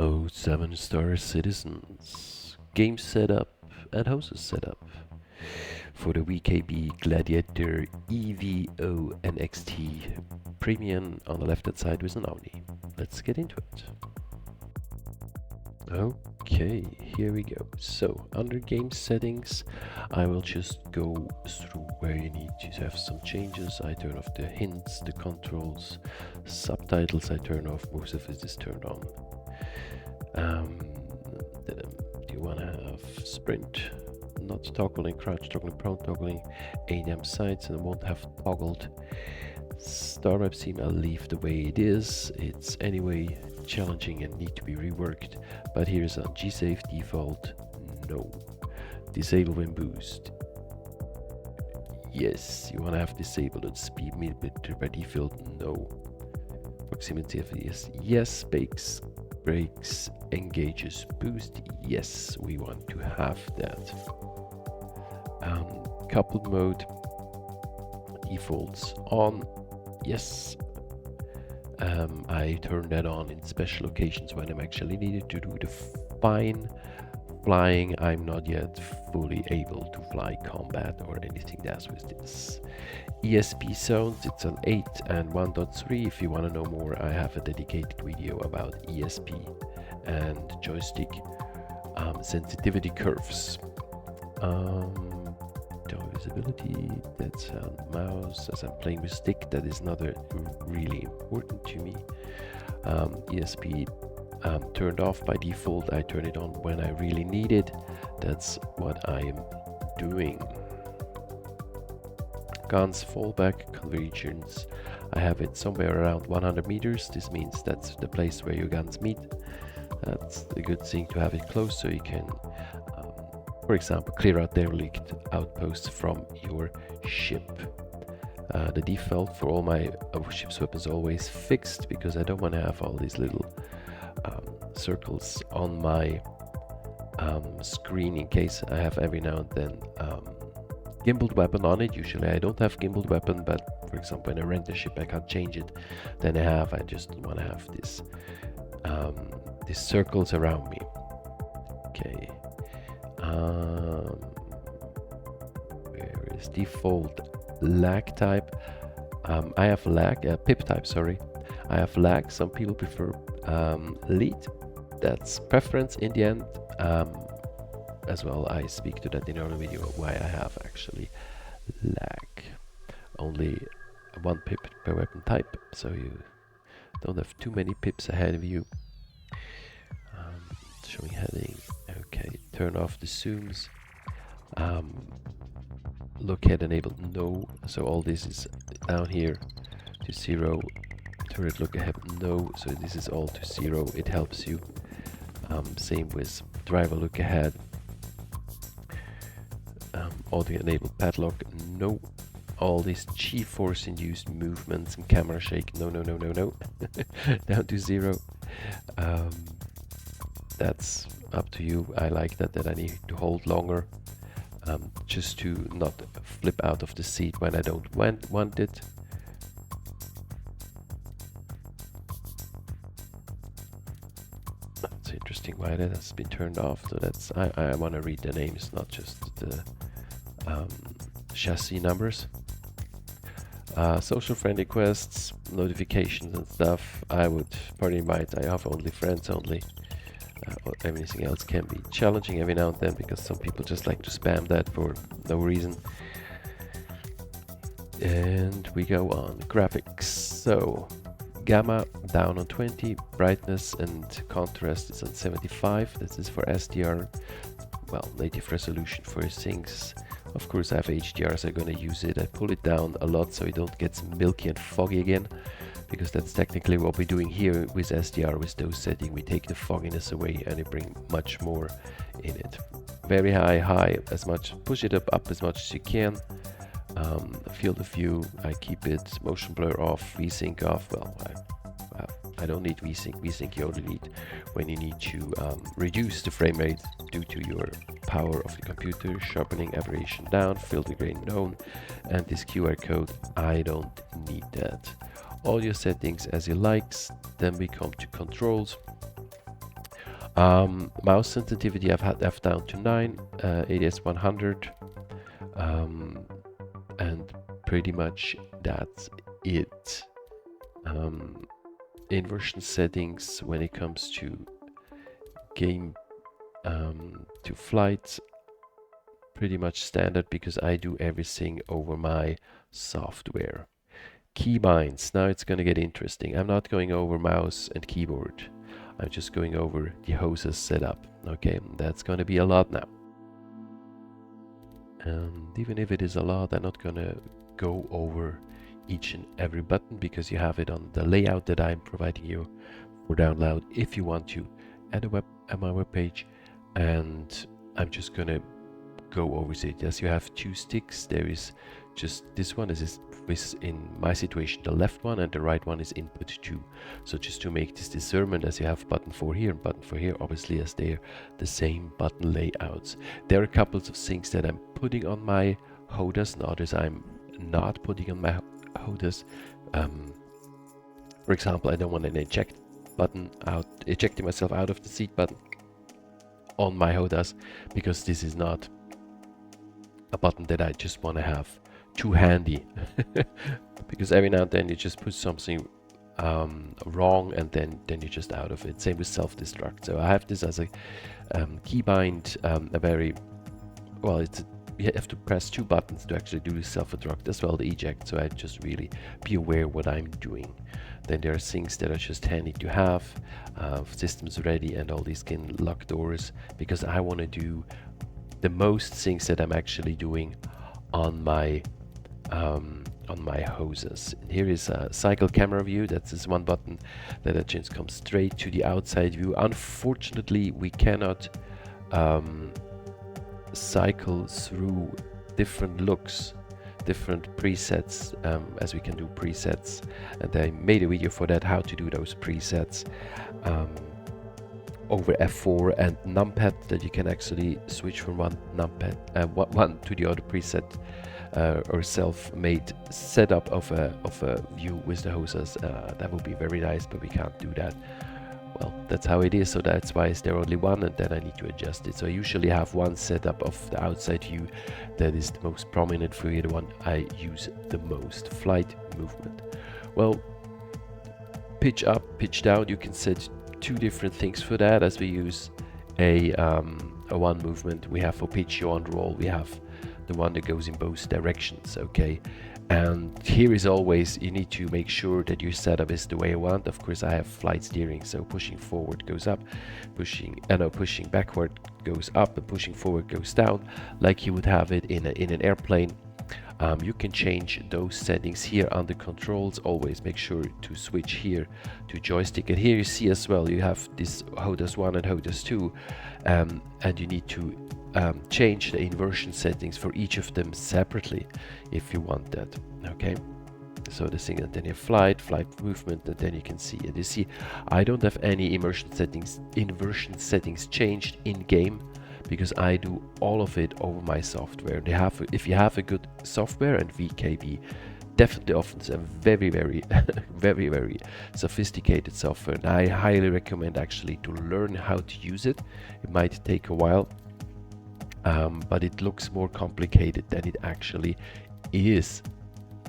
07 StarCitizens. Game setup and HoSaS setup for the VKB Gladiator EVO NXT Premium on the left hand side with an Omni. Let's get into it. Okay, here we go. So under game settings, I will just go through where you need to have some changes. I turn off the hints, the controls, subtitles I turn off, most of it is turned on. Do you want to have sprint, not toggling, crouch toggling, prone toggling, ADM sights, and I won't have toggled star map seam. I'll leave the way it is. It's anyway challenging and need to be reworked, but here's on G-Safe default, no. Disable when boost, yes. You want to have disabled on speed meter by default, no. Proximity FPS, yes. Brakes engages boost, yes, we want to have that. Coupled mode defaults on, yes. I turn that on in special occasions when I'm actually needed to do the fine flying. I'm not yet fully able to fly combat or anything that's with this. ESP zones, it's on 8 and 1.3. If you want to know more, I have a dedicated video about ESP and joystick sensitivity curves. Visibility, that's on mouse. As I'm playing with stick, that is not really important to me. ESP turned off by default. I turn it on when I really need it. That's what I am doing. Guns fallback convergence, I have it somewhere around 100 meters. This means that's the place where your guns meet. That's a good thing to have it close, so you can for example, clear out derelict outposts from your ship. The default for all my ship's weapons always fixed, because I don't want to have all these little circles on my screen in case I have every now and then gimbaled weapon on it. Usually I don't have gimbaled weapon, but for example when I rent a ship I can't change it. Then I just want to have this these circles around me. Okay. Where is default lag type? I have lag, pip type, sorry. I have lag. Some people prefer lead. That's preference in the end. As well, I speak to that in another video why I have actually lag. Only one pip per weapon type, so you don't have too many pips ahead of you. Showing heading. Okay, turn off the zooms. Look ahead enabled, no. So all this is down here to 0. Turret look ahead, no. So this is all to 0. It helps you. Same with driver look ahead. Audio enabled padlock, no. All these G-force induced movements and camera shake, no. Down to 0. That's up to you. I like that I need to hold longer, just to not flip out of the seat when I don't want it. It's interesting why that has been turned off. So that's I want to read the names, not just the chassis numbers. Social friend requests, notifications and stuff. I would party invite. I have only friends only. Everything else can be challenging every now and then, because some people just like to spam that for no reason. And we go on graphics. So gamma down on 20, brightness and contrast is on 75. This is for SDR, well, native resolution for things. Of course I have HDR, so I'm gonna use it. I pull it down a lot so it don't get milky and foggy again, because that's technically what we're doing here with SDR. With those settings, we take the fogginess away and we bring much more in it. Very high, as much, push it up as much as you can. Field of view, I keep it. Motion blur off, VSync off. Well, I don't need VSync. VSync you only need when you need to reduce the frame rate due to your power of the computer. Sharpening aberration down, filter grain known, and this QR code, I don't need that. Audio settings as you likes. Then we come to controls. Mouse sensitivity I've had F down to 9, ADS 100, and pretty much that's it. Inversion settings when it comes to game to flight, pretty much standard because I do everything over my software. Keybinds, now it's going to get interesting. I'm not going over mouse and keyboard. I'm just going over the HoSaS setup. Okay, that's going to be a lot now. And even if it is a lot, I'm not going to go over each and every button because you have it on the layout that I'm providing you for download if you want to at my webpage. And I'm just going to go over it. Yes, you have two sticks. There is just this one is in my situation the left one, and the right one is input 2. So just to make this discernment, as you have button 4 here and button 4 here, obviously as they're the same button layouts. There are a couple of things that I'm putting on my HoSaS and others I'm not putting on my HoSaS. For example, I don't want an eject button ejecting myself out of the seat button on my HoSaS, because this is not a button that I just want to have too handy. Because every now and then you just put something wrong, and then you're just out of it. Same with self-destruct. So I have this as a keybind, a very well, you have to press 2 buttons to actually do the self-destruct as well, the eject. So I just really be aware what I'm doing. Then there are things that are just handy to have, systems ready, and all these skin lock doors, because I want to do the most things that I'm actually doing on my HoSaS. And here is a cycle camera view. That's this one button that just comes straight to the outside view. Unfortunately, we cannot cycle through different looks, different presets, as we can do presets, and I made a video for that, how to do those presets over F4 and numpad, that you can actually switch from one numpad one to the other preset, or self-made setup of a view with the HoSaS. That would be very nice, but we can't do that. Well, that's how it is, so that's why is there only one, and then I need to adjust it. So I usually have one setup of the outside view that is the most prominent for you, the one I use the most. Flight movement. Well, pitch up, pitch down, you can set 2 different things for that, as we use a one movement. We have for pitch on roll, we have the one that goes in both directions. Okay, and here is always, you need to make sure that your setup is the way I want. Of course, I have flight steering, so pushing forward goes up, pushing backward goes up, and pushing forward goes down, like you would have it in an airplane. You can change those settings here under controls. Always make sure to switch here to joystick, and here you see as well you have this HoSaS 1 and HoSaS 2, and you need to change the inversion settings for each of them separately if you want that. Okay, so the thing, and then you have flight movement, and then you can see, and you see I don't have any inversion settings changed in game, because I do all of it over my software. If you have a good software, and VKB definitely offers a very very sophisticated software, and I highly recommend actually to learn how to use it. It might take a while, but it looks more complicated than it actually is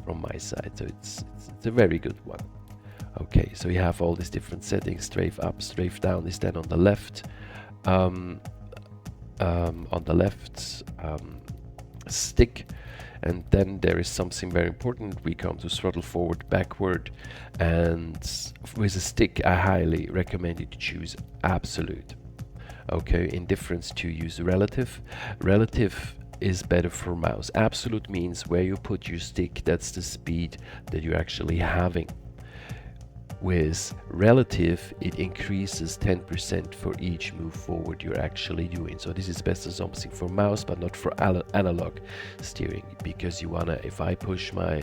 from my side. So it's a very good one. Okay, so you have all these different settings. Strafe up, strafe down is then on the left. Stick, and then there is something very important. We come to throttle forward, backward, and with a stick I highly recommend you to choose absolute. Okay, in difference to use relative is better for mouse. Absolute means where you put your stick, that's the speed that you're actually having. With relative, it increases 10% for each move forward you're actually doing. So this is best as something for mouse, but not for analog steering, because you wanna, if I push my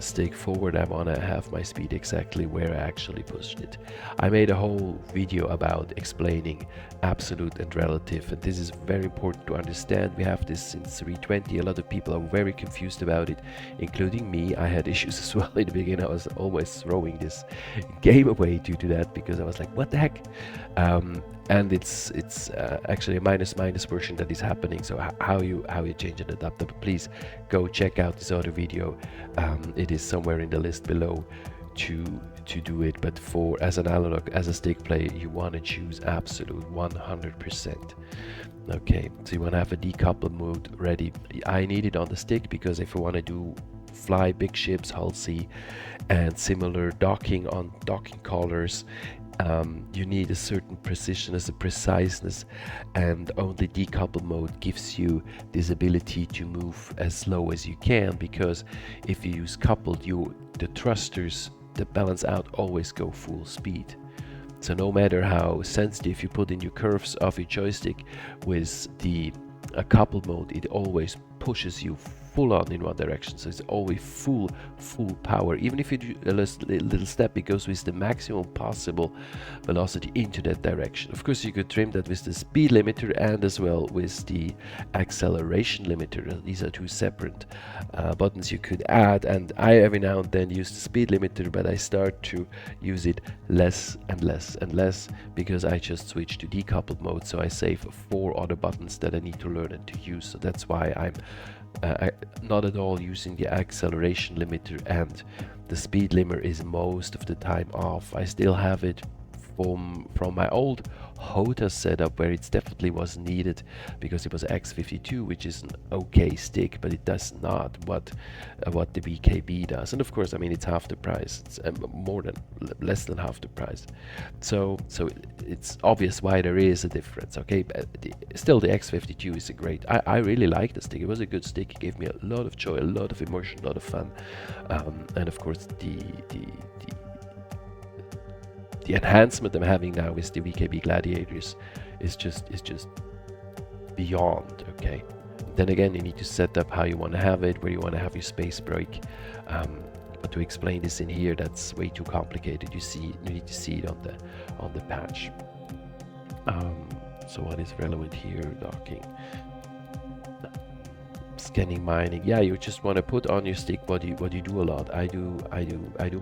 stick forward, I want to have my speed exactly where I actually pushed it. I made a whole video about explaining absolute and relative, and this is very important to understand. We have this since 320. A lot of people are very confused about it, including me. I had issues as well in the beginning. I was always throwing this game away due to that, because I was like, what the heck? And it's actually a minus version that is happening. So how you change an adapter, please go check out this other video. It is somewhere in the list below to do it. But for as an analog, as a stick player, you want to choose absolute 100%. Okay, so you want to have a decouple mode ready. I need it on the stick because if I want to do fly big ships, hull C, and similar docking on docking collars, you need a certain precision, a preciseness, and only decouple mode gives you this ability to move as slow as you can, because if you use coupled, the thrusters that balance out always go full speed. So no matter how sensitive you put in your curves of your joystick, with the coupled mode, it always pushes you full on in one direction. So it's always full power. Even if you do a little step, it goes with the maximum possible velocity into that direction. Of course, you could trim that with the speed limiter and as well with the acceleration limiter. These are two separate buttons you could add, and I every now and then use the speed limiter, but I start to use it less and less because I just switch to decoupled mode. So I save 4 other buttons that I need to learn and to use. So that's why I'm not at all using the acceleration limiter, and the speed limiter is most of the time off. I still have it from my old HoSaS setup, where it definitely was needed because it was X52, which is an okay stick, but it does not what the VKB does. And of course, I mean, it's half the price. It's less than half the price. So it's obvious why there is a difference. Okay, but still the X52 is a great. I really like the stick. It was a good stick. It gave me a lot of joy, a lot of emotion, a lot of fun, and of course the enhancement I'm having now with the VKB Gladiators is just beyond. Okay, then again, you need to set up how you want to have it, where you want to have your space break. But to explain this in here, that's way too complicated. You need to see it on the patch. So what is relevant here? Docking, scanning, mining. Yeah, you just want to put on your stick what you do a lot. I do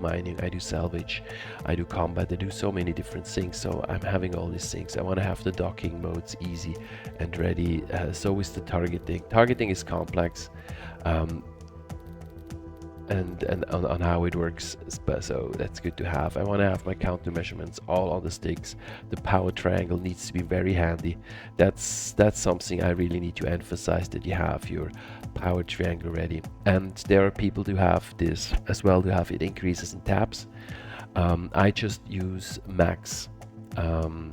mining, I do salvage, I do combat, I do so many different things. So I'm having all these things. I want to have the docking modes easy and ready. So is the targeting. Targeting is complex, and on how it works, so that's good to have. I want to have my counter measurements all on the sticks. The power triangle needs to be very handy. That's something I really need to emphasize, that you have your power triangle ready. And there are people who have this as well, to have it increases in tabs. I just use max, and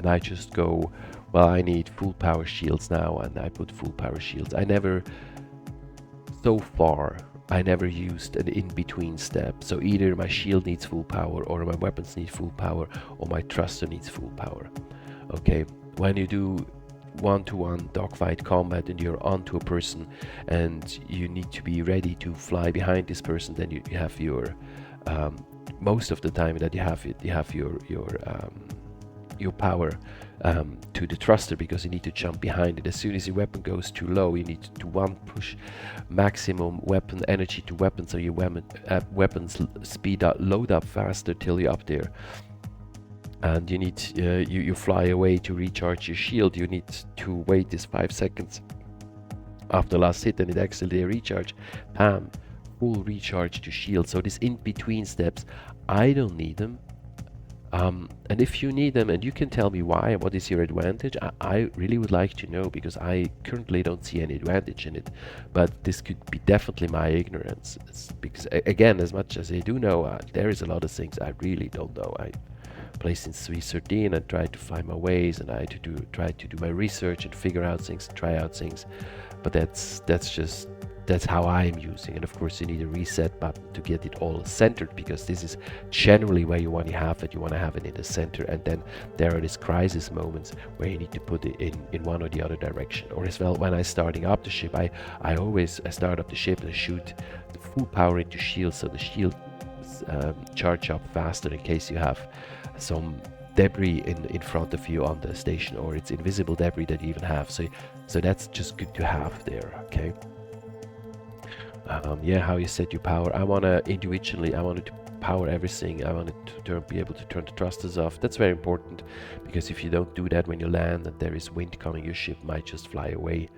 I just go, well, I need full power shields now, and I put full power shields. So far I never used an in-between step. So either my shield needs full power, or my weapons need full power, or my thruster needs full power. Okay, when you do one-to-one dogfight combat and you're onto a person and you need to be ready to fly behind this person, then you have your most of the time that you have your power to the thruster, because you need to jump behind it. As soon as your weapon goes too low, you need to one push maximum weapon energy to weapon, so your weapons speed up, load up faster till you're up there. And you need you fly away to recharge your shield. You need to wait this 5 seconds after last hit, and it actually recharge. Bam, full recharge to shield. So this in between steps, I don't need them. And if you need them, and you can tell me why, what is your advantage, I really would like to know, because I currently don't see any advantage in it. But this could be definitely my ignorance. Because again, as much as I do know, there is a lot of things I really don't know. I play since 313 and try to find my ways, and I try to do my research and figure out things, try out things. But that's that's how I'm using it. Of course, you need a reset button to get it all centered, because this is generally where you want to have it. You want to have it in the center, and then there are these crisis moments where you need to put it in one or the other direction. Or as well, when I'm starting up the ship, I start up the ship and shoot the full power into shield, so the shield charge up faster in case you have some debris in front of you on the station, or it's invisible debris that you even have. So that's just good to have there. Okay. Yeah, how you set your power. I want to power everything. I wanted to be able to turn the thrusters off. That's very important, because if you don't do that when you land and there is wind coming, your ship might just fly away.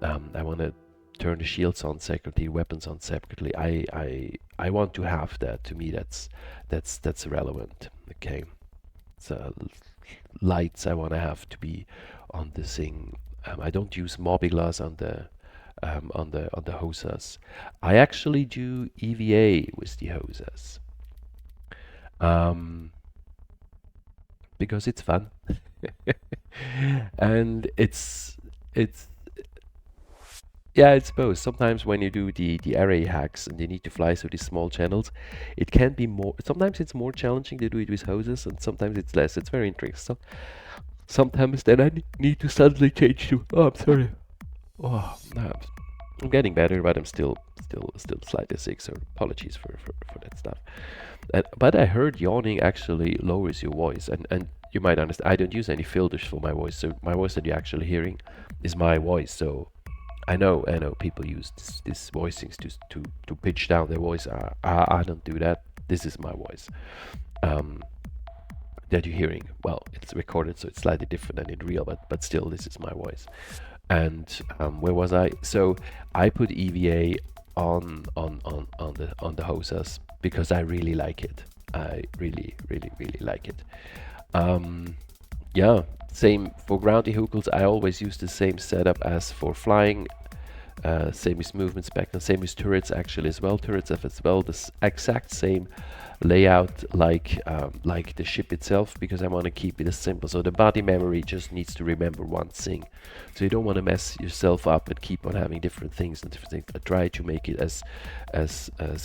I want to turn the shields on separately, weapons on separately. I want to have that. To me, that's relevant. Okay. So lights I want to have to be on the thing. I don't use Mobiglaz on the HoSaS. I actually do EVA with the HoSaS, because it's fun. And it's yeah, it's both. Sometimes when you do the array hacks and you need to fly through these small channels, it can be more. Sometimes it's more challenging to do it with HoSaS, and sometimes it's less. It's very interesting. Sometimes then I need to suddenly change to. Oh, I'm sorry. Oh, no, I'm getting better, but I'm still slightly sick. So apologies for that stuff. But I heard yawning actually lowers your voice, and you might understand. I don't use any filters for my voice, so my voice that you're actually hearing is my voice. So I know people use this voicings to pitch down their voice. I don't do that. This is my voice that you're hearing. Well, it's recorded, so it's slightly different than in real, but still, this is my voice. And where was I? So I put EVA on the HoSaS because I really like it. I really like it. Yeah, same for ground vehicles. I always use the same setup as for flying. Same with movement spectrum, same with turrets actually as well. Turrets have as well the exact same layout like the ship itself, because I want to keep it as simple. So the body memory just needs to remember one thing. So you don't want to mess yourself up and keep on having different things. I try to make it as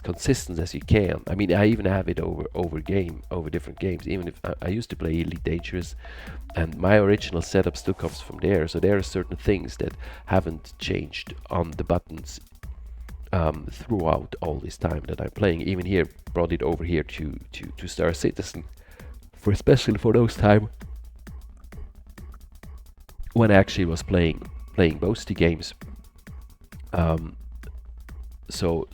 consistent as you can. I mean, I even have it over different games. Even if I used to play Elite Dangerous, and my original setup still comes from there. So there are certain things that haven't changed on the buttons throughout all this time that I'm playing. Even here, brought it over here to StarCitizen, especially for those time when I actually was playing both the games. So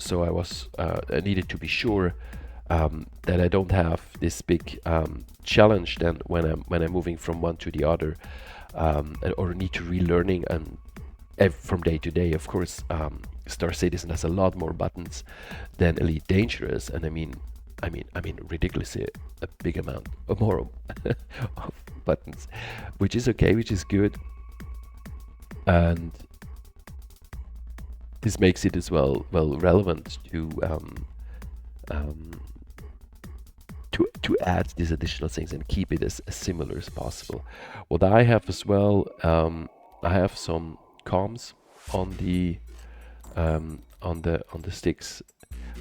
I needed to be sure that I don't have this big challenge then when I'm moving from one to the other, or need to relearning from day to day. Of course, StarCitizen has a lot more buttons than Elite Dangerous, and I mean ridiculously a big amount or more of buttons, which is okay, which is good, and this makes it as well relevant to add these additional things and keep it as similar as possible. What I have as well, I have some comms on the sticks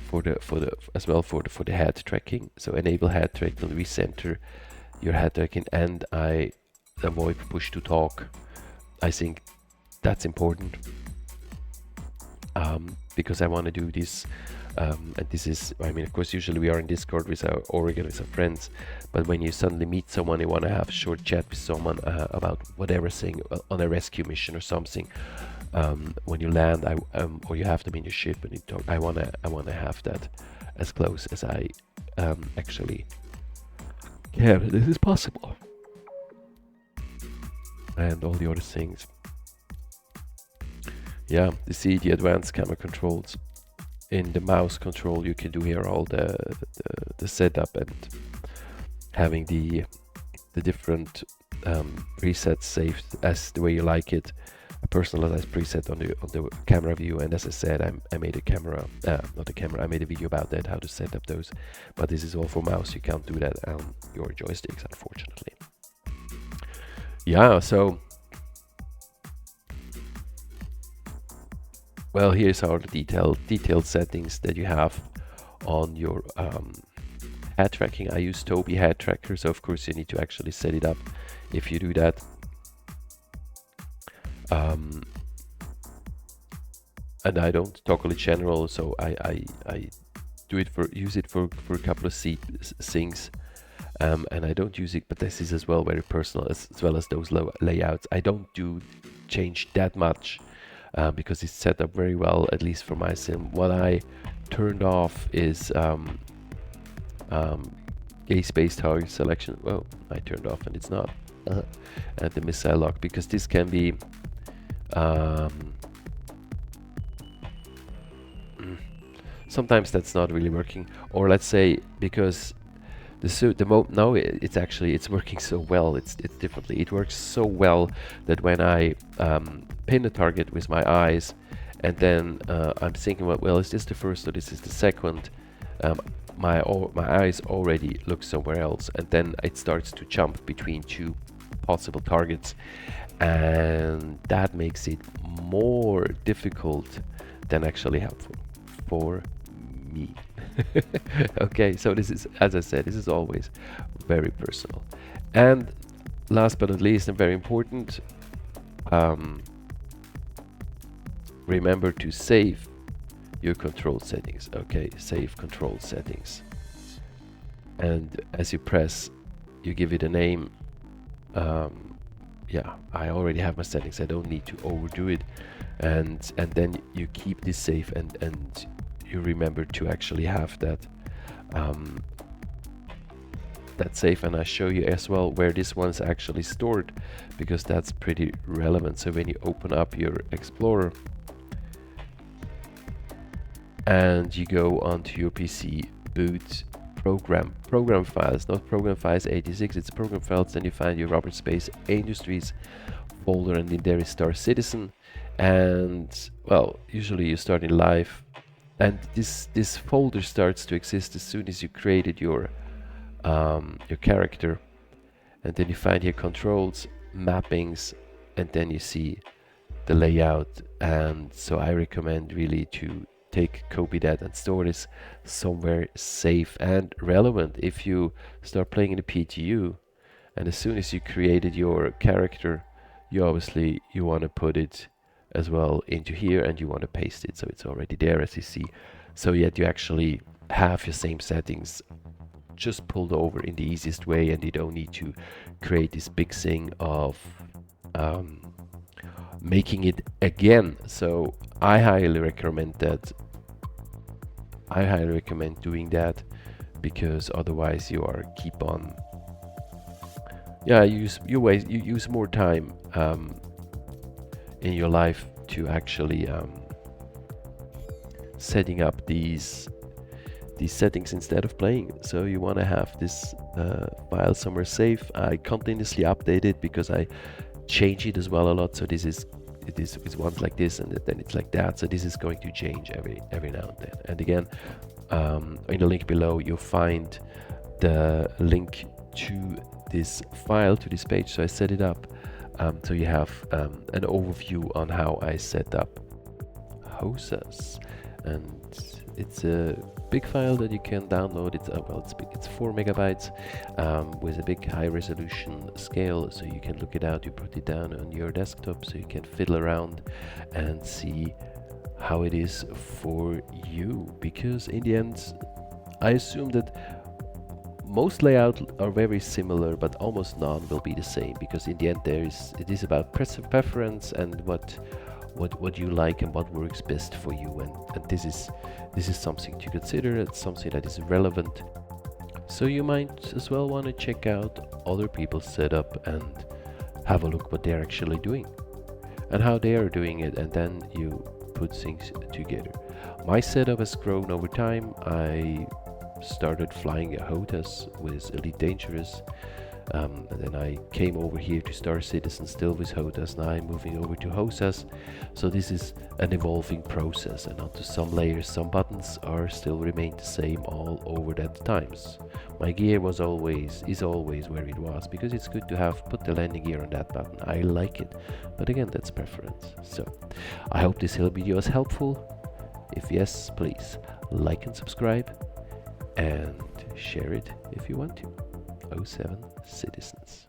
for the head tracking. So enable head tracking, recenter your head tracking, and I avoid push to talk. I think that's important, because I want to do this. And this is, I mean, of course, usually we are in Discord with our friends, but when you suddenly meet someone, you want to have a short chat with someone about whatever thing on a rescue mission or something. When you land, or you have them in your ship and you talk, I wanna have that as close as I actually can. This is possible, and all the other things. Yeah, you see the advanced camera controls. In the mouse control, you can do here all the setup and having the different presets saved as the way you like it. A personalized preset on the camera view, and as I said, I made a camera, not a camera. I made a video about that, how to set up those. But this is all for mouse. You can't do that on your joysticks, unfortunately. Yeah, so well, here's our detailed settings that you have on your head tracking. I use Toby head tracker, so of course you need to actually set it up if you do that. And I don't toggle it general, so I do it use it for a couple of things, and I don't use it, but this is as well very personal, as well as those layouts. I don't change that much because it's set up very well, at least for my sim. What I turned off is gaze-based target selection. Well, I turned off and it's not. And the missile lock, because this can be sometimes that's not really working, or let's say because now it's working so well. It's differently. It works so well that when I pin a target with my eyes, and then I'm thinking, well, is this the first or this is the second? My eyes already look somewhere else, and then it starts to jump between two possible targets, and that makes it more difficult than actually helpful for me. Okay, so this is, as I said, this is always very personal. And last but not least, and very important, remember to save your control settings. Okay, save control settings, and as you press, you give it a name. Yeah, I already have my settings, I don't need to overdo it, and then you keep this safe, and you remember to actually have that safe. And I show you as well where this one's actually stored, because that's pretty relevant. So when you open up your Explorer and you go onto your PC, boot program files, not program files 86, it's program files, then you find your Robert Space Industries folder, and in there is StarCitizen, and well, usually you start in live, and this folder starts to exist as soon as you created your character, and then you find here controls, mappings, and then you see the layout. And so I recommend really to copy that and store this somewhere safe and relevant. If you start playing in the PTU, and as soon as you created your character, you want to put it as well into here, and you want to paste it so it's already there, as you see, so yet you actually have your same settings just pulled over in the easiest way, and you don't need to create this big thing of making it again. So I highly recommend doing that, because otherwise you use more time in your life to actually setting up these settings instead of playing. So you want to have this file somewhere safe. I continuously update it because I change it as well a lot. So it's once like this, and then it's like that. So this is going to change every now and then. And again, in the link below, you'll find the link to this file, to this page. So I set it up. So you have an overview on how I set up HoSaS, and it's a big file that you can download. It's big. It's 4 megabytes with a big high resolution scale, so you can look it out. You put it down on your desktop so you can fiddle around and see how it is for you, because in the end I assume that most layouts are very similar, but almost none will be the same, because in the end it is about preference and what you like and what works best for you, and this is something to consider. It's something that is relevant, so you might as well want to check out other people's setup and have a look what they're actually doing and how they are doing it, and then you put things together. My setup has grown over time. I started flying a HoSaS with Elite Dangerous, And then I came over here to StarCitizen, still with HoSaS. Now I'm moving over to HoSaS. So this is an evolving process, and onto some layers, some buttons are still remain the same all over that times. My gear is always where it was, because it's good to have put the landing gear on that button. I like it, but again, that's preference. So I hope this video was helpful. If yes, please like and subscribe, and share it if you want to. 07 Citizens.